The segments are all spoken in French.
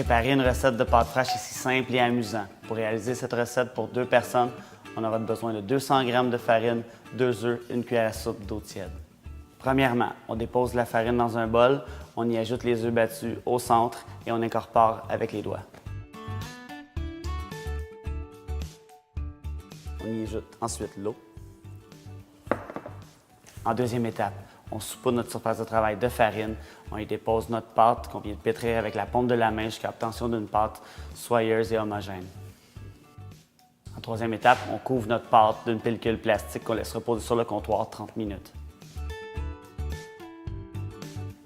préparer une recette de pâte fraîche ici simple et amusant. Pour réaliser cette recette pour 2 personnes, on aura besoin de 200 g de farine, 2 œufs, une cuillère à soupe d'eau tiède. Premièrement, on dépose la farine dans un bol, on y ajoute les œufs battus au centre et on incorpore avec les doigts. On y ajoute ensuite l'eau. En deuxième étape, on saupoudre notre surface de travail de farine. On y dépose notre pâte qu'on vient de pétrir avec la paume de la main jusqu'à l'obtention d'une pâte soyeuse et homogène. En troisième étape, on couvre notre pâte d'une pellicule plastique qu'on laisse reposer sur le comptoir 30 minutes.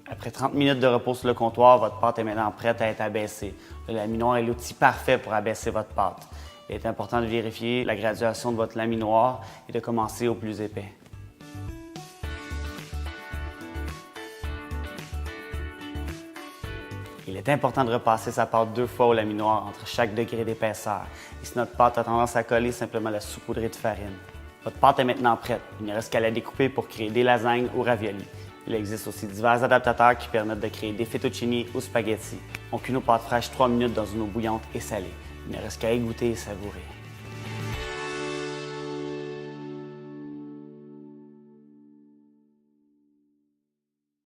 Après 30 minutes de repos sur le comptoir, votre pâte est maintenant prête à être abaissée. Le laminoir est l'outil parfait pour abaisser votre pâte. Il est important de vérifier la graduation de votre laminoir et de commencer au plus épais. Il est important de repasser sa pâte 2 fois au laminoir entre chaque degré d'épaisseur. Et si notre pâte a tendance à coller, simplement la saupoudrer de farine. Votre pâte est maintenant prête. Il ne reste qu'à la découper pour créer des lasagnes ou raviolis. Il existe aussi divers adaptateurs qui permettent de créer des fettuccini ou spaghettis. On cuit nos pâtes fraîches 3 minutes dans une eau bouillante et salée. Il ne reste qu'à égoutter et savourer.